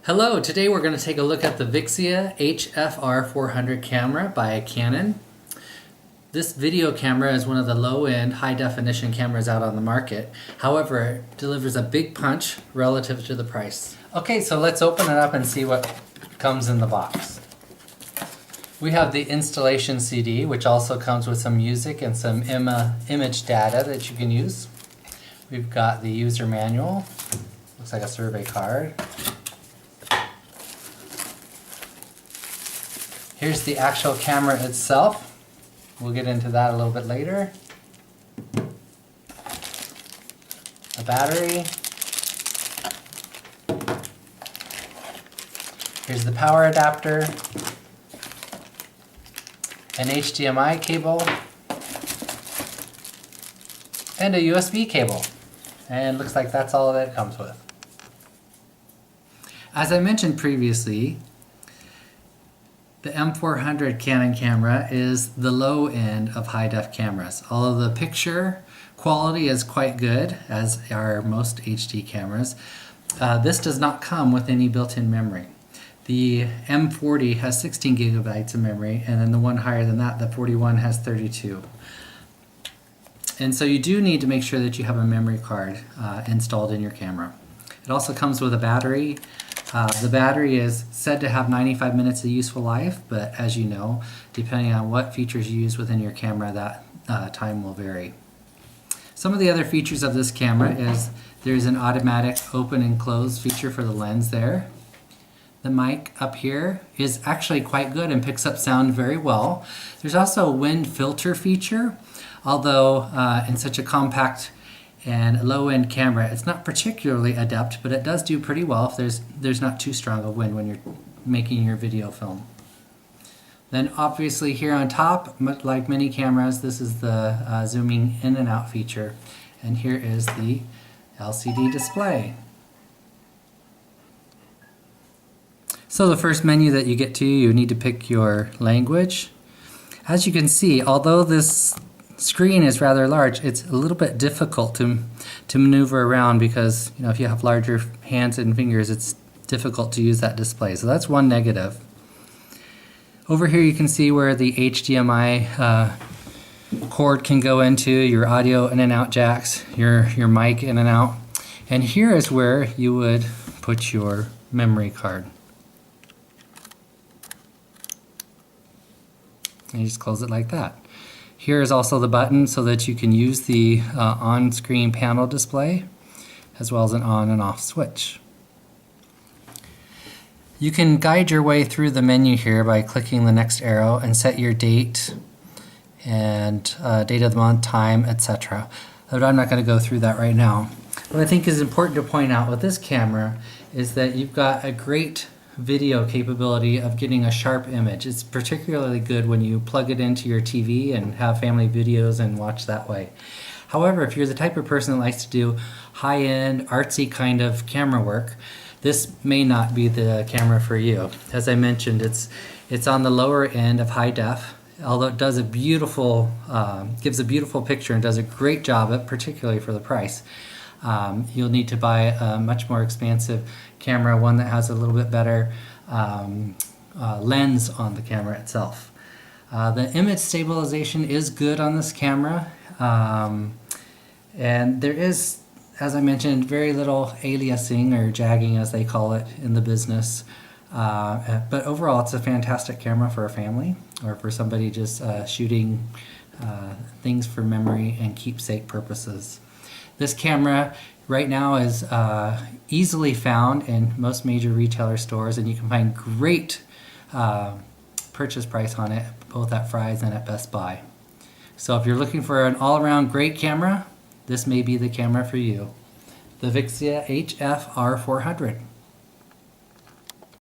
Hello, today we're going to take a look at the Vixia HFR400 camera by Canon. This video camera is one of the low-end, high-definition cameras out on the market. However, it delivers a big punch relative to the price. Okay, so let's open it up and see what comes in the box. We have the installation CD, which also comes with some music and some image data that you can use. We've got the user manual, looks like a survey card. Here's the actual camera itself. We'll get into that a little bit later. A battery. Here's the power adapter. An HDMI cable. And a USB cable. And looks like that's all that it comes with. As I mentioned previously, the M400 Canon camera is the low end of high-def cameras. Although the picture quality is quite good, as are most HD cameras, this does not come with any built-in memory. The M40 has 16 gigabytes of memory, and then the one higher than that, the 41, has 32. And so you do need to make sure that you have a memory card installed in your camera. It also comes with a battery. The battery is said to have 95 minutes of useful life, but as you know, depending on what features you use within your camera, that time will vary. Some of the other features of this camera is there's an automatic open and close feature for the lens there. The mic up here is actually quite good and picks up sound very well. There's also a wind filter feature, although in such a compact and low-end camera, it's not particularly adept, but it does do pretty well if there's not too strong a wind when you're making your video film. Then obviously here on top, like many cameras, this is the zooming in and out feature. And here is the LCD display. So the first menu that you get to, you need to pick your language. As you can see, although this screen is rather large, it's a little bit difficult to maneuver around because, you know, if you have larger hands and fingers, it's difficult to use that display. So that's one negative. Over here you can see where the HDMI cord can go into, your audio in and out jacks, your mic in and out. And here is where you would put your memory card. And you just close it like that. Here is also the button so that you can use the on-screen panel display, as well as an on and off switch. You can guide your way through the menu here by clicking the next arrow and set your date and date of the month, time, etc. But I'm not going to go through that right now. What I think is important to point out with this camera is that you've got a great video capability of getting a sharp image. It's particularly good when you plug it into your TV and have family videos and watch that way. However, if you're the type of person that likes to do high-end, artsy kind of camera work, this may not be the camera for you. As I mentioned, it's on the lower end of high def, although it does a beautiful, gives a beautiful picture and does a great job, particularly for the price. You'll need to buy a much more expansive camera, one that has a little bit better lens on the camera itself. The image stabilization is good on this camera, and there is, as I mentioned, very little aliasing or jagging as they call it in the business. But overall it's a fantastic camera for a family or for somebody just shooting things for memory and keepsake purposes. This camera right now is easily found in most major retailer stores, and you can find great purchase price on it both at Fry's and at Best Buy. So if you're looking for an all-around great camera, this may be the camera for you. The Vixia HFR400.